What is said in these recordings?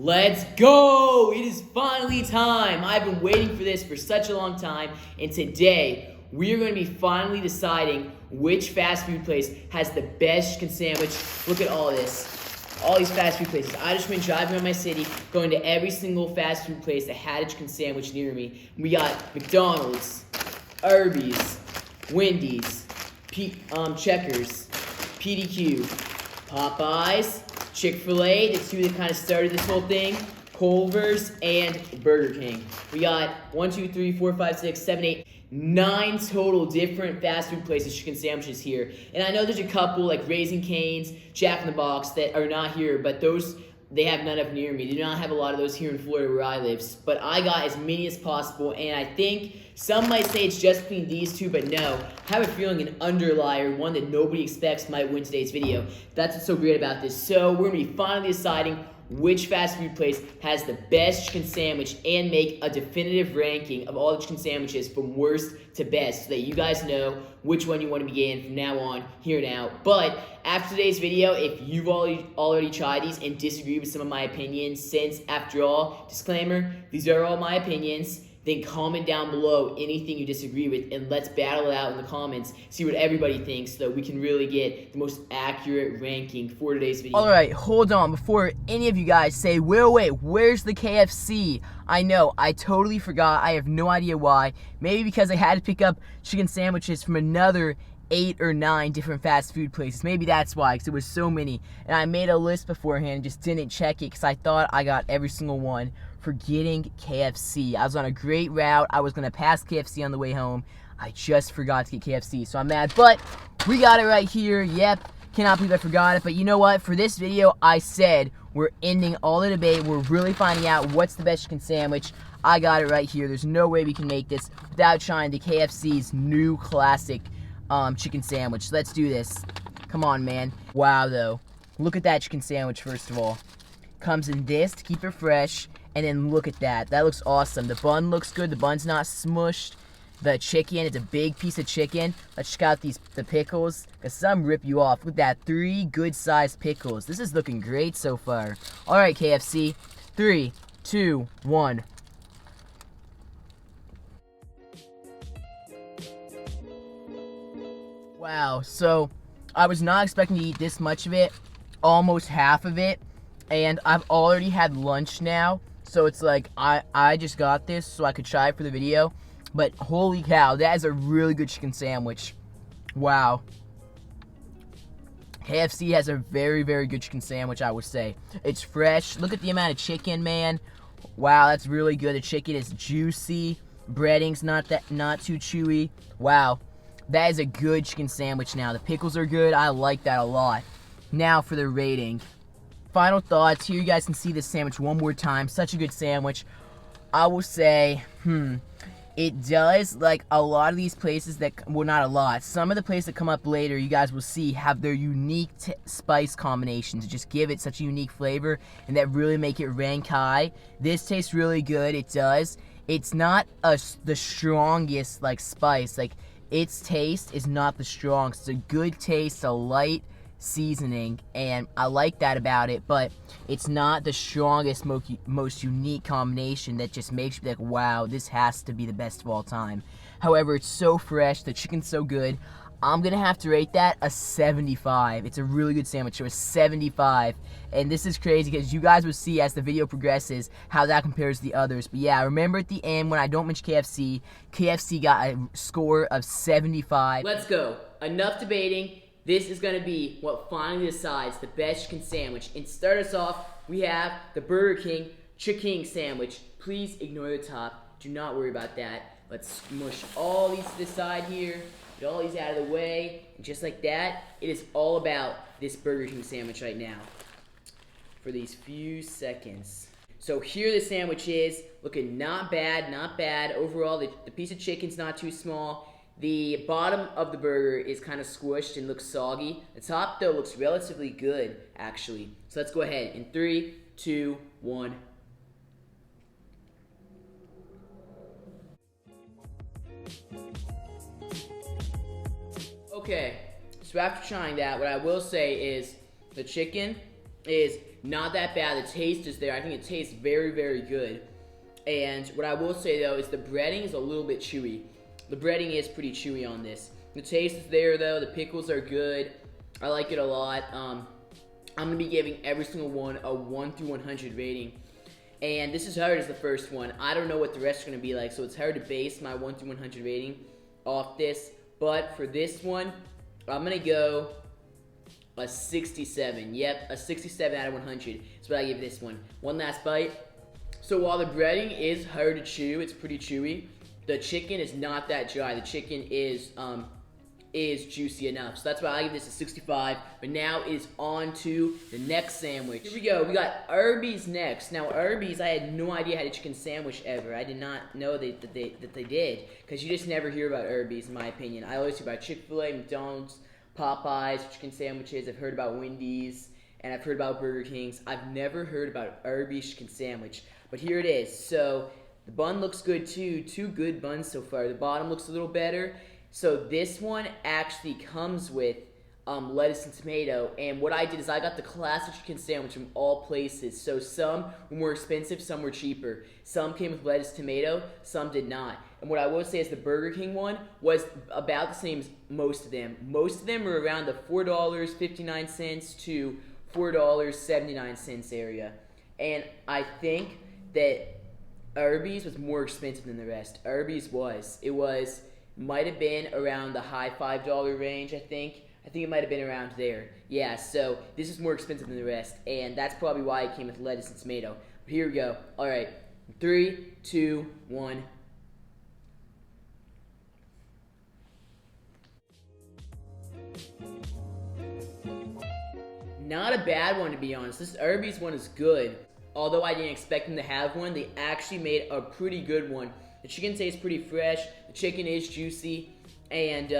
Let's go! It is finally time. I've been waiting for this for such a long time, and today we are going to be finally deciding which fast food place has the best chicken sandwich. Look at all this. All these fast food places. I just been driving around my city, going to every single fast food place that had a chicken sandwich near me. We got McDonald's, Arbys, Wendys, Checkers, PDQ, Popeyes, Chick-Fil-A, the two that kind of started this whole thing, Culvers, and Burger King. We got 1, 2, 3, 4, 5, 6, 7, 8, 9 total different fast food places, chicken sandwiches here. And I know there's a couple like Raising Cane's, Jack in the Box that are not here, but those they have none of near me. They do not have a lot of those here in Florida where I live. But I got as many as possible, and I think some might say it's just between these two, but no. I have a feeling an underlier, one that nobody expects, might win today's video. That's what's so great about this. So we're going to be finally deciding which fast food place has the best chicken sandwich and make a definitive ranking of all the chicken sandwiches from worst to best so that you guys know which one you want to be in from now on, here now. But after today's video, if you've already tried these and disagree with some of my opinions, since after all, disclaimer, these are all my opinions, then comment down below anything you disagree with, and let's battle it out in the comments, see what everybody thinks, so that we can really get the most accurate ranking for today's video. Alright, hold on, before any of you guys say, wait, where's the KFC? I know, I totally forgot, I have no idea why. Maybe because I had to pick up chicken sandwiches from another 8 or 9 different fast food places. Maybe that's why, because it was so many. And I made a list beforehand and just didn't check it because I thought I got every single one, forgetting KFC. I was on a great route. I was going to pass KFC on the way home. I just forgot to get KFC, so I'm mad. But we got it right here. Yep, cannot believe I forgot it. But you know what? For this video, I said we're ending all the debate. We're really finding out what's the best chicken sandwich. I got it right here. There's no way we can make this without trying the KFC's new classic chicken sandwich. Let's do this. Come on, man. Wow, though. Look at that chicken sandwich, first of all. Comes in this to keep it fresh. And then look at that. That looks awesome. The bun looks good. The bun's not smushed. The chicken, it's a big piece of chicken. Let's check out the pickles, because some rip you off. Look at that. 3 good-sized pickles. This is looking great so far. All right, KFC. 3, 2, 1. Wow, so I was not expecting to eat this much of it, almost half of it, and I've already had lunch now, so it's like I just got this so I could try it for the video, but holy cow, that is a really good chicken sandwich. Wow. KFC has a very, very good chicken sandwich, I would say. It's fresh. Look at the amount of chicken, man. Wow, that's really good. The chicken is juicy. Breading's not too chewy. Wow. That is a good chicken sandwich now. The pickles are good. I like that a lot. Now for the rating. Final thoughts. Here you guys can see this sandwich one more time. Such a good sandwich. I will say, it does, like a lot of these places that, well, not a lot. Some of the places that come up later, you guys will see, have their unique spice combinations. Just give it such a unique flavor and that really make it rank high. This tastes really good. It does. It's not the strongest, like, spice. Like, its taste is not the strongest. It's a good taste, a light seasoning, and I like that about it, but it's not the strongest, most unique combination that just makes you be like, wow, this has to be the best of all time. However, it's so fresh, the chicken's so good. I'm gonna have to rate that a 75. It's a really good sandwich, so a 75. And this is crazy because you guys will see as the video progresses how that compares to the others. But yeah, remember at the end when I don't mention KFC, KFC got a score of 75. Let's go. Enough debating. This is going to be what finally decides the best chicken sandwich. And to start us off, we have the Burger King Chicken Sandwich. Please ignore the top. Do not worry about that. Let's smush all these to the side here. Get all these out of the way. And just like that, it is all about this Burger King sandwich right now. For these few seconds. So here the sandwich is. Looking not bad, not bad. Overall, the piece of chicken's not too small. The bottom of the burger is kind of squished and looks soggy. The top, though, looks relatively good, actually. So let's go ahead. In 3, 2, 1. Okay, so after trying that, what I will say is the chicken is not that bad. The taste is there. I think it tastes very, very good. And what I will say though is the breading is a little bit chewy. The breading is pretty chewy on this. The taste is there though. The pickles are good. I like it a lot. I'm gonna be giving every single one a 1 through 100 rating. And this is hard as the first one. I don't know what the rest are gonna be like, so it's hard to base my 1 through 100 rating off this. But for this one, I'm gonna go a 67. Yep, a 67 out of 100 is what I give this one. One last bite. So while the breading is hard to chew, it's pretty chewy. The chicken is not that dry. The chicken is juicy enough. So that's why I give this a 65. But now it is on to the next sandwich. Here we go. We got Arbys next. Now Arbys, I had no idea had a chicken sandwich ever. I did not know that they did, because you just never hear about Arbys, in my opinion. I always hear about Chick-Fil-A, McDonald's, Popeyes, chicken sandwiches. I've heard about Wendys, and I've heard about Burger King's. I've never heard about Arbys chicken sandwich. But here it is. So the bun looks good too. 2 good buns so far. The bottom looks a little better. So this one actually comes with lettuce and tomato. And what I did is I got the classic chicken sandwich from all places. So some were more expensive, some were cheaper. Some came with lettuce, tomato, some did not. And what I will say is the Burger King one was about the same as most of them. Most of them were around the $4.59 to $4.79 area. And I think that Arbys was more expensive than the rest. Arbys might have been around the high $5 range, I think. I think it might have been around there. Yeah, so this is more expensive than the rest, and that's probably why it came with lettuce and tomato. But here we go. All right, 3, 2, 1. Not a bad one, to be honest. This Arbys one is good. Although I didn't expect them to have one, they actually made a pretty good one. The chicken tastes pretty fresh, the chicken is juicy, and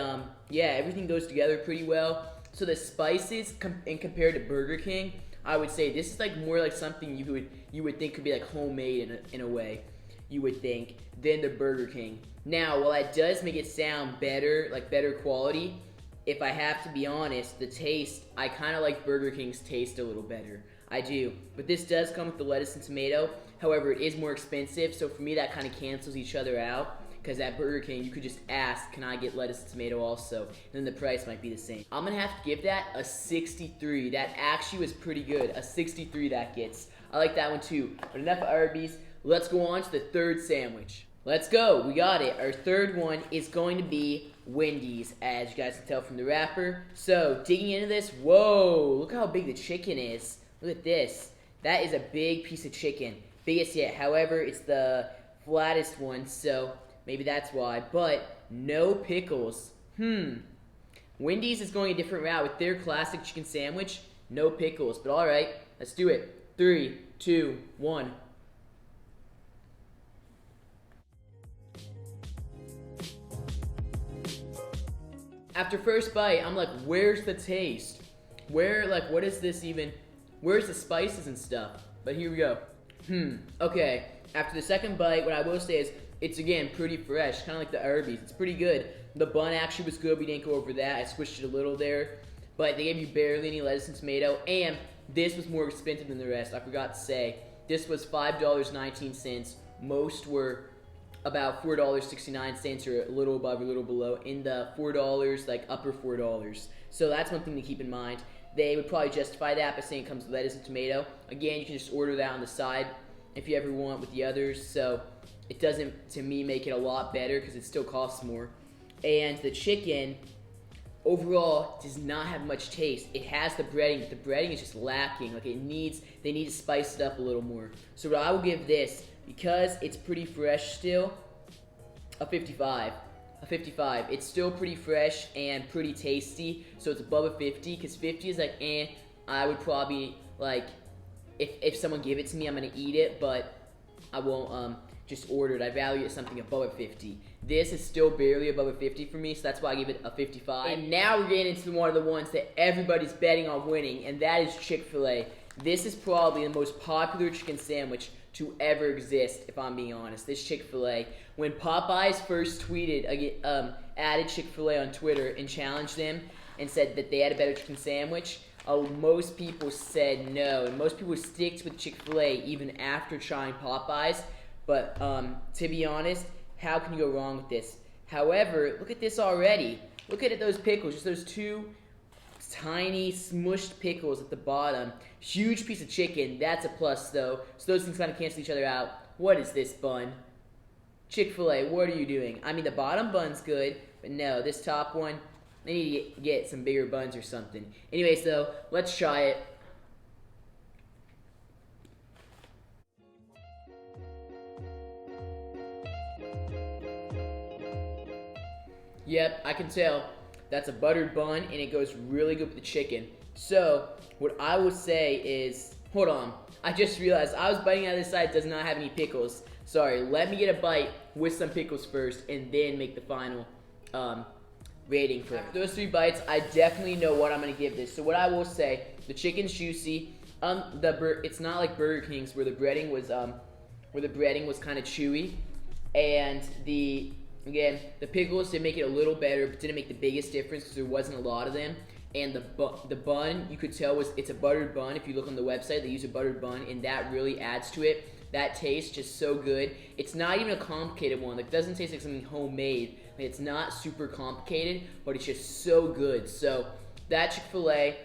yeah, everything goes together pretty well. So the spices, compared to Burger King, I would say this is like more like something you would think could be like homemade in a way, you would think, than the Burger King. Now, while that does make it sound better, like better quality, if I have to be honest, the taste, I kind of like Burger King's taste a little better. I do. But this does come with the lettuce and tomato. However, it is more expensive, so for me that kind of cancels each other out. Because at Burger King, you could just ask, can I get lettuce and tomato also? And then the price might be the same. I'm going to have to give that a 63. That actually was pretty good. A 63 that gets. I like that one too. But enough of Arbys. Let's go on to the third sandwich. Let's go. We got it. Our third one is going to be Wendys, as you guys can tell from the wrapper. So, digging into this, whoa, look how big the chicken is. Look at this. That is a big piece of chicken. Biggest yet. However, it's the flattest one, so maybe that's why. But no pickles. Wendys is going a different route with their classic chicken sandwich. No pickles. But alright, let's do it. 3, 2, 1. After first bite, I'm like, where's the taste? What is this even? Where's the spices and stuff? But here we go. Okay. After the second bite, what I will say is, it's again pretty fresh, kind of like the Arbys. It's pretty good. The bun actually was good. We didn't go over that. I squished it a little there. But they gave you barely any lettuce and tomato. And this was more expensive than the rest. I forgot to say. This was $5.19. Most were about $4.69 or a little above or a little below. In the $4, like upper $4. So that's one thing to keep in mind. They would probably justify that by saying it comes with lettuce and tomato. Again, you can just order that on the side if you ever want with the others. So it doesn't, to me, make it a lot better because it still costs more. And the chicken, overall, does not have much taste. It has the breading, but the breading is just lacking. Like they need to spice it up a little more. So what I will give this, because it's pretty fresh still, a 55. A 55. It's still pretty fresh and pretty tasty, so it's above a 50, because 50 is like, I would probably, like, if someone gave it to me, I'm going to eat it, but I won't just order it. I value it something above a 50. This is still barely above a 50 for me, so that's why I give it a 55. And now we're getting into one of the ones that everybody's betting on winning, and that is Chick-Fil-A. This is probably the most popular chicken sandwich to ever exist, if I'm being honest. This Chick-Fil-A. When Popeyes first tweeted, added Chick-Fil-A on Twitter and challenged them and said that they had a better chicken sandwich, most people said no, and most people sticked with Chick-fil-A even after trying Popeyes. But to be honest, how can you go wrong with this? However, look at this already. Look at those pickles, just those two tiny smushed pickles at the bottom. Huge piece of chicken, that's a plus though. So those things kind of cancel each other out. What is this bun? Chick-fil-A, what are you doing? I mean, the bottom bun's good, but no, this top one, they need to get some bigger buns or something. Anyways though, let's try it. Yep, I can tell. That's a buttered bun, and it goes really good with the chicken. So, what I will say is, hold on. I just realized I was biting out of this side. It does not have any pickles. Sorry, let me get a bite with some pickles first, and then make the final rating for it. After those 3 bites, I definitely know what I'm going to give this. So, what I will say, the chicken's juicy. It's not like Burger King's where the breading was kind of chewy, and Again, the pickles did make it a little better, but didn't make the biggest difference because there wasn't a lot of them. And the bun, you could tell it's a buttered bun. If you look on the website, they use a buttered bun, and that really adds to it. That tastes just so good. It's not even a complicated one. It doesn't taste like something homemade. It's not super complicated, but it's just so good. So that Chick-fil-A,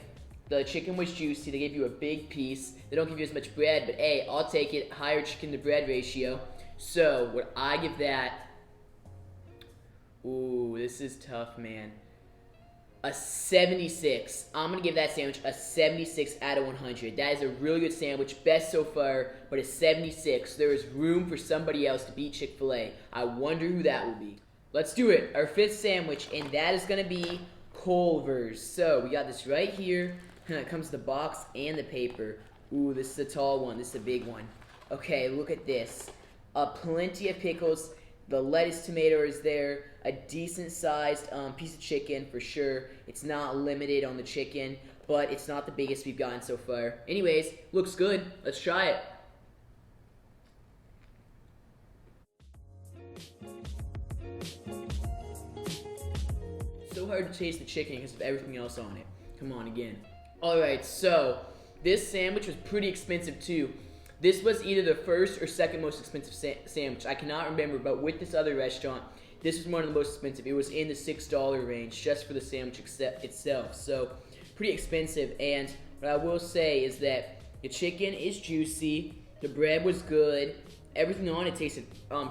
the chicken was juicy. They gave you a big piece. They don't give you as much bread, but hey, I'll take it. Higher chicken to bread ratio. So what I give that. Ooh, this is tough, man. A 76. I'm going to give that sandwich a 76 out of 100. That is a really good sandwich. Best so far, but a 76. There is room for somebody else to beat Chick-fil-A. I wonder who that will be. Let's do it. Our 5th sandwich, and that is going to be Culvers. So, we got this right here. It comes to the box and the paper. Ooh, this is a tall one. This is a big one. Okay, look at this. Plenty of pickles. The lettuce tomato is there. A decent sized piece of chicken for sure. It's not limited on the chicken, but it's not the biggest we've gotten so far. Anyways, looks good. Let's try it. So hard to taste the chicken because of everything else on it. Come on again. Alright, so this sandwich was pretty expensive too. This was either the first or second most expensive sandwich. I cannot remember, but with this other restaurant, this was one of the most expensive. It was in the $6 range just for the sandwich itself. So, pretty expensive. And what I will say is that the chicken is juicy. The bread was good. Everything on it tasted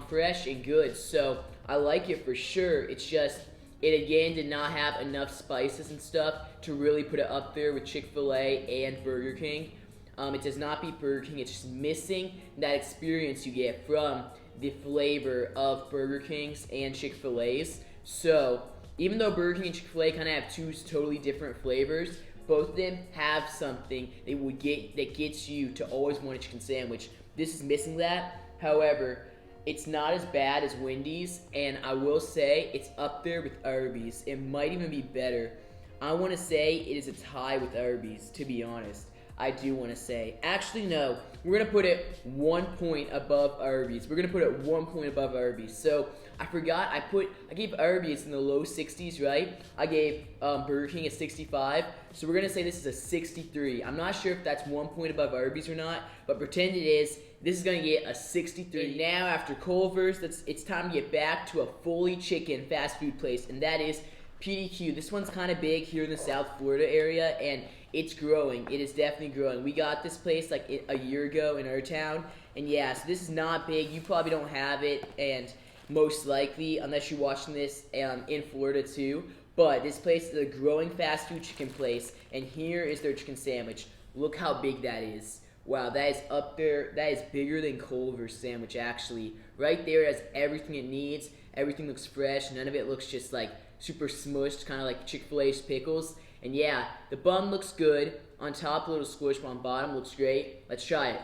fresh and good. So, I like it for sure. It's just, it again did not have enough spices and stuff to really put it up there with Chick-fil-A and Burger King. It does not beat Burger King. It's just missing that experience you get from the flavor of Burger King's and Chick-fil-A's. So, even though Burger King and Chick-fil-A kind of have 2 totally different flavors, both of them have something that gets you to always want a chicken sandwich. This is missing that. However, it's not as bad as Wendys, and I will say it's up there with Arbys. It might even be better. I want to say it is a tie with Arbys, to be honest. I do want to say. Actually, no. We're going to put it 1 point above Arbys. We're going to put it 1 point above Arbys. So, I forgot. I gave Arbys in the low 60s, right? I gave Burger King a 65. So, we're going to say this is a 63. I'm not sure if that's 1 point above Arbys or not, but pretend it is. This is going to get a 63. And now, after Culvers, it's time to get back to a fully chicken fast food place, and that is PDQ. This one's kind of big here in the South Florida area, and it's growing. It is definitely growing. We got this place like a year ago in our town, and yeah, so this is not big. You probably don't have it, and most likely, unless you're watching this in Florida too, but this place is a growing fast food chicken place, and here is their chicken sandwich. Look how big that is. Wow, that is up there. That is bigger than Culver's sandwich, actually. Right there, it has everything it needs. Everything looks fresh. None of it looks just like super smushed, kind of like Chick-fil-A's pickles. And yeah, the bun looks good. On top, a little squish, but on bottom looks great. Let's try it.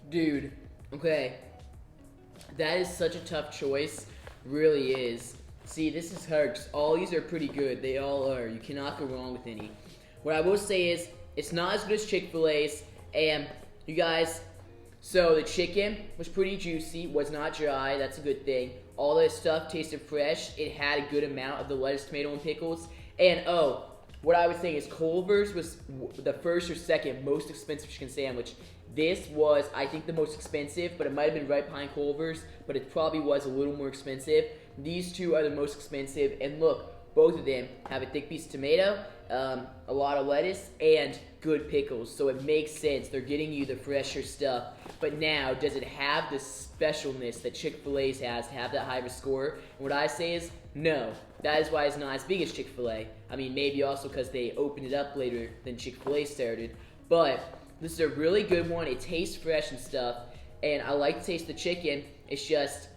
Dude, okay. That is such a tough choice. Really is. See, this is hard because all these are pretty good. They all are. You cannot go wrong with any. What I will say is, it's not as good as Chick-fil-A's. And you guys, So the chicken was pretty juicy, was not dry. That's a good thing. All this stuff tasted fresh. It had a good amount of the lettuce, tomato, and pickles. And oh, what I was saying is Culvers was the first or second most expensive chicken sandwich. This was, I think, the most expensive, but it might have been right behind Culvers, but it probably was a little more expensive. These two are the most expensive, and look, both of them have a thick piece of tomato, a lot of lettuce, and good pickles, so it makes sense. They're getting you the fresher stuff. But now, does it have the specialness that Chick-fil-A's has to have that high of a score? And what I say is, no. That is why it's not as big as Chick-fil-A. I mean, maybe also because they opened it up later than Chick-fil-A started. But this is a really good one. It tastes fresh and stuff, and I like the taste of the chicken. It's just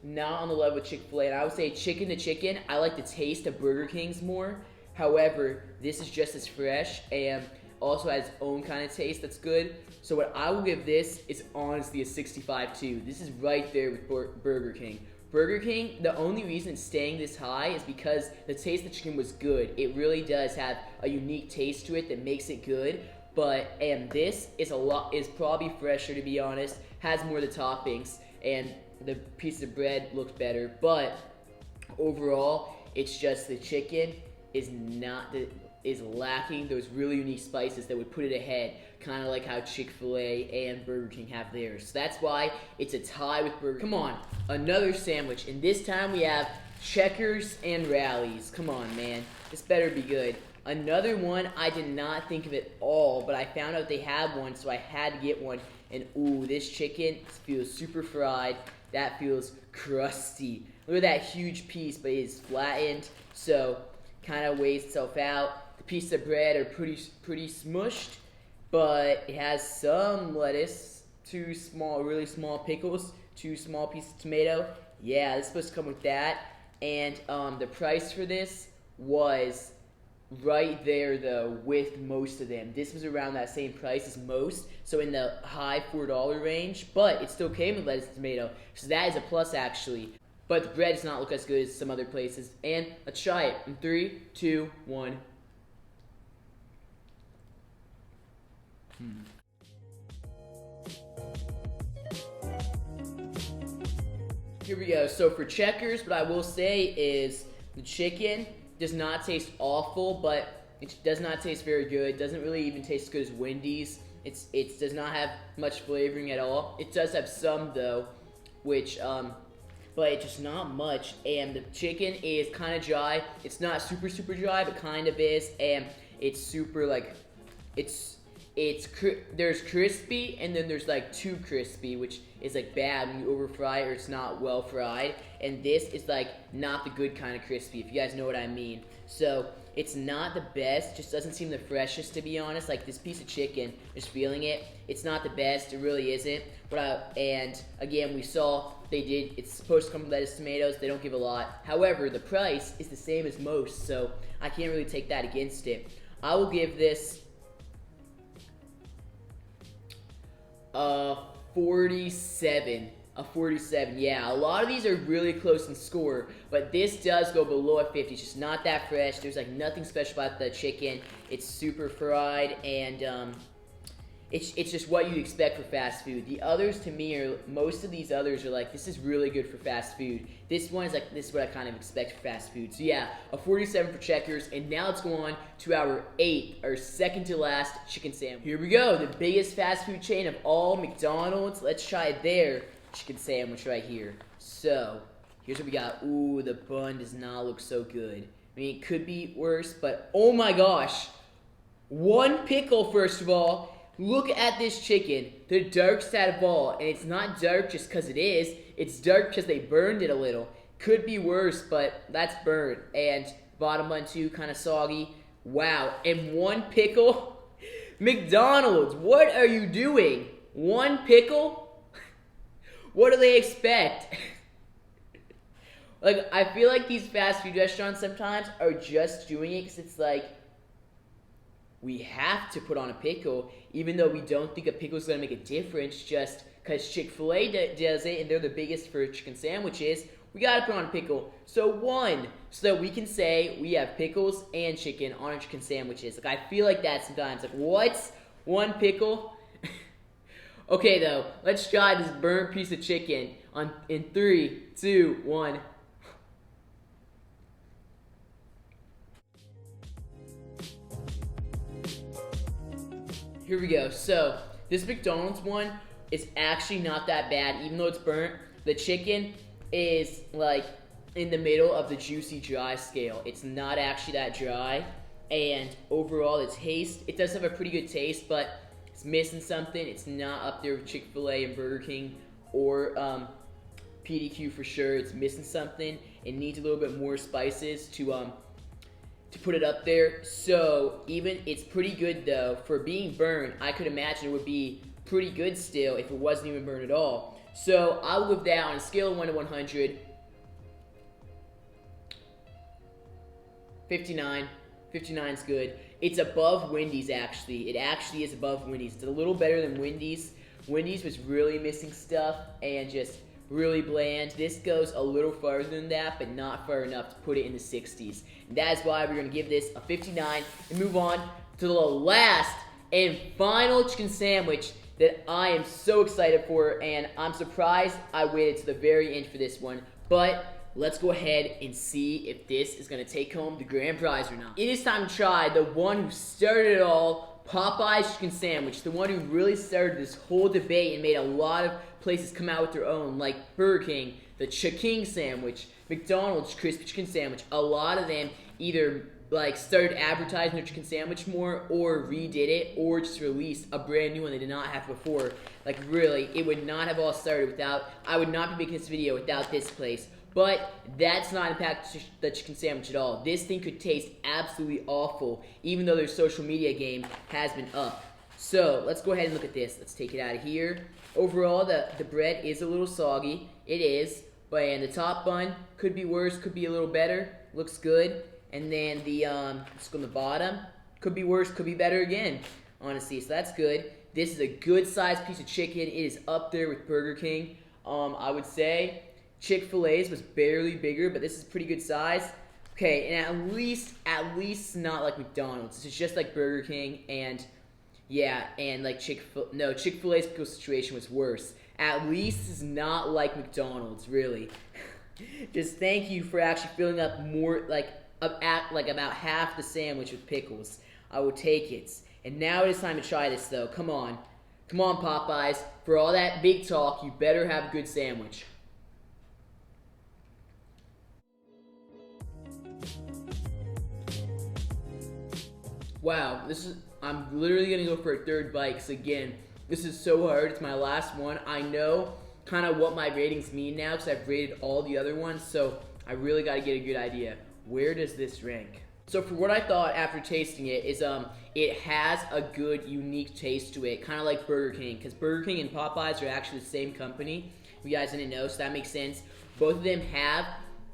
not on the level with Chick-fil-A. And I would say chicken to chicken, I like the taste of Burger King's more. However, this is just as fresh and also has its own kind of taste that's good. So what I will give this is honestly a 65 too. This is right there with Burger King. Burger King, the only reason it's staying this high is because the taste of the chicken was good. It really does have a unique taste to it that makes it good. And this is probably fresher, to be honest. Has more of the toppings, and the piece of bread looks better. But overall, it's just the chicken is lacking those really unique spices that would put it ahead, kind of like how Chick-fil-A and Burger King have theirs. So that's why it's a tie with Burger King. Come on, another sandwich, and this time we have Checkers and Rallies. Come on, man, this better be good. Another one I did not think of at all, but I found out they had one, so I had to get one. And ooh, this chicken feels super fried. That feels crusty. Look at that huge piece, but it is flattened, so kind of weighs itself out. The pieces of bread are pretty smushed, but it has some lettuce, really small pickles, 2 small pieces of tomato. Yeah, this is supposed to come with that. And the price for this was right there though with most of them. This was around that same price as most, so in the high $4 range, but it still came with lettuce and tomato, so that is a plus actually. But the bread does not look as good as some other places. And let's try it in 3, 2, 1. Here we go. So for Checkers, what I will say is the chicken does not taste awful, but it does not taste very good. It doesn't really even taste as good as Wendys. It does not have much flavoring at all. It does have some though, which but it's just not much. And the chicken is kind of dry. It's not super dry, but kind of is. And it's super like there's crispy, and then there's like too crispy, which is like bad when you over fry it or it's not well fried. And this is like not the good kind of crispy, if you guys know what I mean. So it's not the best, just doesn't seem the freshest, to be honest. Like this piece of chicken, just feeling it, it's not the best, it really isn't. And again, we saw it's supposed to come with lettuce, tomatoes, they don't give a lot. However, the price is the same as most, so I can't really take that against it. I will give this 47. A 47, yeah. A lot of these are really close in score, but this does go below a 50. It's just not that fresh. There's like nothing special about the chicken. It's super fried, and it's just what you expect for fast food. The others, to me, most of these others are like, this is really good for fast food. This one is like, this is what I kind of expect for fast food. So yeah, a 47 for Checkers, and now let's go on to our second to last chicken sandwich. Here we go, the biggest fast food chain of all, McDonald's. Let's try their chicken sandwich right here. So here's what we got. Ooh, the bun does not look so good. I mean, it could be worse, but oh my gosh, 1 pickle. First of all, look at this chicken, the darkest out of all, and it's not dark just because it is, it's dark because they burned it a little. Could be worse, but that's burnt. And bottom bun too, kind of soggy. Wow, and 1 pickle? McDonald's, what are you doing? 1 pickle? What do they expect? Like, I feel like these fast food restaurants sometimes are just doing it because it's like, we have to put on a pickle, even though we don't think a pickle is going to make a difference, just because Chick-fil-A does it, and they're the biggest for chicken sandwiches. We got to put on a pickle. So 1, so that we can say we have pickles and chicken on our chicken sandwiches. Like, I feel like that sometimes. Like, what? 1 pickle? Okay, though, let's try this burnt piece of chicken in 3, 2, 1. Here we go. So, this McDonald's one is actually not that bad, even though it's burnt. The chicken is like in the middle of the juicy dry scale. It's not actually that dry, and overall the taste, it does have a pretty good taste, but it's missing something. It's not up there with Chick-Fil-A and Burger King or PDQ for sure. It's missing something. It needs a little bit more spices to put it up there. So even it's pretty good though. For being burned, I could imagine it would be pretty good still if it wasn't even burned at all. So I'll give that on a scale of 1 to 100. 59. 59 is good. It's above Wendys actually. It actually is above Wendys. It's a little better than Wendys. Wendys was really missing stuff and just really bland. This goes a little farther than that, but not far enough to put it in the 60s. And that is why we're going to give this a 59 and move on to the last and final chicken sandwich that I am so excited for, and I'm surprised I waited to the very end for this one. But let's go ahead and see if this is going to take home the grand prize or not. It is time to try the one who started it all, Popeyes chicken sandwich, the one who really started this whole debate and made a lot of places come out with their own, like Burger King, the Chicken sandwich, McDonald's crispy chicken sandwich. A lot of them either like started advertising their chicken sandwich more, or redid it, or just released a brand new one they did not have before. Like really, it would not have all started without, I would not be making this video without this place. But that's not impact the chicken sandwich at all. This thing could taste absolutely awful, even though their social media game has been up. So let's go ahead and look at this. Let's take it out of here. Overall, the bread is a little soggy. It is. But and the top bun could be worse, could be a little better. Looks good. And then the let's go on the bottom. Could be worse, could be better again. Honestly, so that's good. This is a good sized piece of chicken. It is up there with Burger King. I would say Chick-Fil-A's was barely bigger, but this is pretty good size. Okay, and at least not like McDonald's. It's just like Burger King, and yeah, and like Chick-Fil-A's situation was worse. At least it's not like McDonald's, really. Just thank you for actually filling up more, like about half the sandwich with pickles. I will take it. And now it is time to try this, though. Come on, Popeyes. For all that big talk, you better have a good sandwich. Wow, I'm literally gonna go for a third bite, because again, this is so hard. It's my last one. I know kind of what my ratings mean now, because I've rated all the other ones, so I really got to get a good idea. Where does this rank? So for what I thought after tasting it is, it has a good, unique taste to it, kind of like Burger King, because Burger King and Popeyes are actually the same company. If you guys didn't know, so that makes sense. Both of them have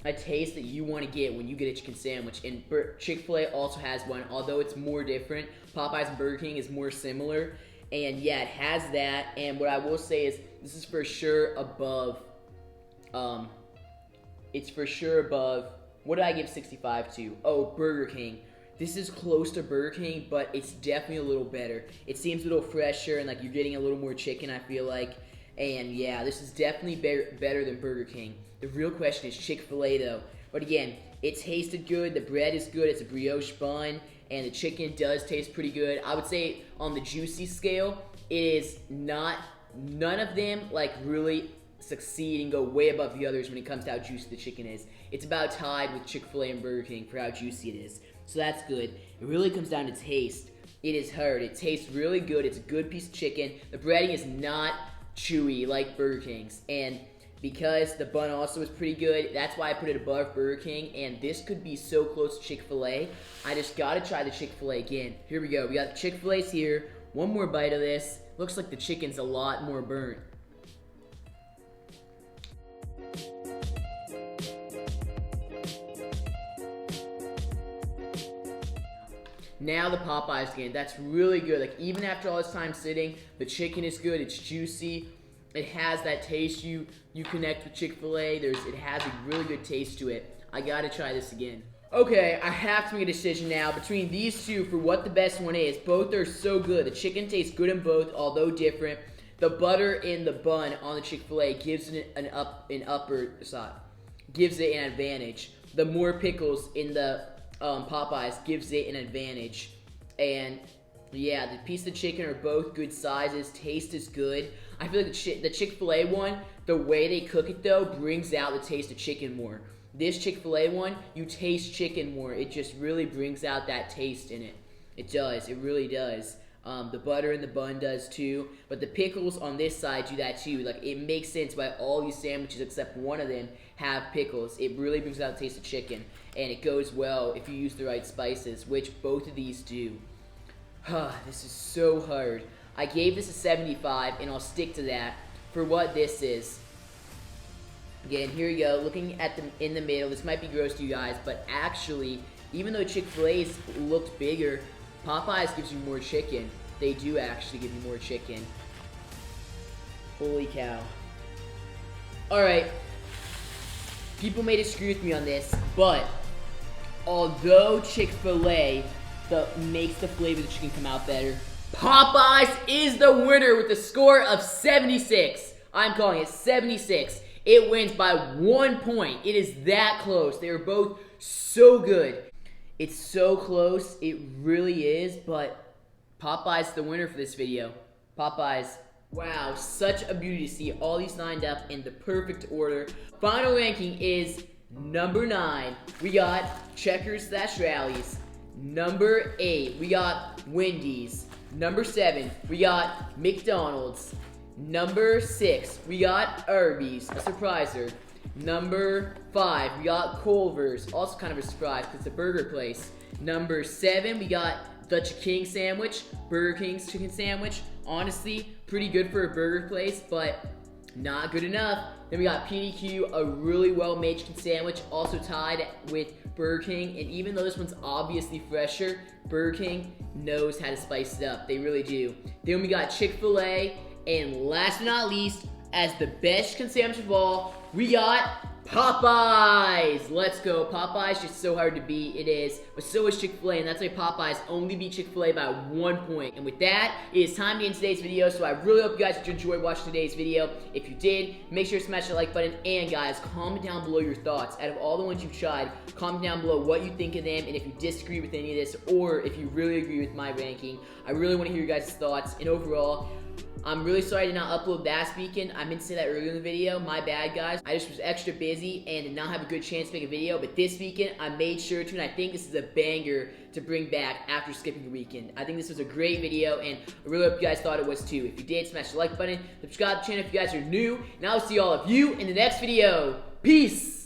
a taste that you want to get when you get a chicken sandwich, and Chick-fil-A also has one, although it's more different. Popeyes and Burger King is more similar, and yeah, it has that. And what I will say is this is for sure above, it's for sure above, what did I give 65 to? Oh, Burger King. This is close to Burger King, but it's definitely a little better. It seems a little fresher, and like you're getting a little more chicken, I feel like. And yeah, this is definitely better than Burger King. The real question is Chick-fil-A though. But again, it tasted good, the bread is good, it's a brioche bun, and the chicken does taste pretty good. I would say on the juicy scale, it is not, none of them like really succeed and go way above the others when it comes to how juicy the chicken is. It's about tied with Chick-fil-A and Burger King for how juicy it is. So that's good. It really comes down to taste. It is hard. It tastes really good. It's a good piece of chicken. The breading is not chewy like Burger King's, and because the bun also is pretty good, that's why I put it above Burger King. And this could be so close to Chick-fil-A. I just gotta try the Chick-fil-A again. Here we go. We got the Chick-fil-A's here. One more bite of this. Looks like the chicken's a lot more burnt. Now the Popeyes again. That's really good. Like even after all this time sitting, the chicken is good. It's juicy. It has that taste you connect with Chick-fil-A. It has a really good taste to it. I gotta try this again. Okay, I have to make a decision now between these two for what the best one is. Both are so good. The chicken tastes good in both, although different. The butter in the bun on the Chick-fil-A gives it an upper side, gives it an advantage. The more pickles in the Popeyes gives it an advantage. And yeah, the piece of chicken are both good sizes. Taste is good. I feel like the Chick-fil-A one, the way they cook it though, brings out the taste of chicken more. This Chick-fil-A one, you taste chicken more. It just really brings out that taste in it. It does. It really does. The butter in the bun does too, but the pickles on this side do that too. Like, it makes sense why all these sandwiches except one of them have pickles. It really brings out the taste of chicken, and it goes well if you use the right spices, which both of these do. This is so hard. I gave this a 75, and I'll stick to that for what this is. Again, here you go. Looking at them in the middle, this might be gross to you guys, but actually, even though Chick-fil-A's looked bigger, Popeyes gives you more chicken. They do actually give you more chicken. Holy cow. Alright. People may disagree with me on this, but although Chick-fil-A makes the flavor of the chicken come out better, Popeyes is the winner with a score of 76. I'm calling it 76. It wins by 1 point. It is that close. They are both so good. It's so close, it really is, but Popeyes the winner for this video. Popeyes. Wow, such a beauty to see all these lined up in the perfect order. Final ranking is number 9. We got Checkers/Rallies. Number 8, we got Wendys. Number 7, we got McDonald's. Number 6, we got Arbys, a surpriser. Number 5, we got Culvers, also kind of a surprise because it's a burger place. Number 7, we got the Chicken Sandwich, Burger King's chicken sandwich. Honestly, pretty good for a burger place, but not good enough. Then we got PDQ, a really well-made chicken sandwich, also tied with Burger King. And even though this one's obviously fresher, Burger King knows how to spice it up. They really do. Then we got Chick-fil-A, and last but not least, as the best chicken sandwich of all, we got Popeyes. Let's go. Popeyes just so hard to beat. It is. But so is Chick-fil-A, and that's why Popeyes only beat Chick-fil-A by 1 point. And with that, it is time to end today's video. So I really hope you guys enjoyed watching today's video. If you did, make sure to smash that like button. And guys, comment down below your thoughts. Out of all the ones you've tried, comment down below what you think of them, and if you disagree with any of this, or if you really agree with my ranking. I really want to hear your guys' thoughts. And overall, I'm really sorry I did not upload last weekend. I meant to say that earlier in the video. My bad, guys. I just was extra busy and did not have a good chance to make a video. But this weekend, I made sure to, and I think this is a banger to bring back after skipping a weekend. I think this was a great video, and I really hope you guys thought it was too. If you did, smash the like button. Subscribe to the channel if you guys are new. And I'll see all of you in the next video. Peace!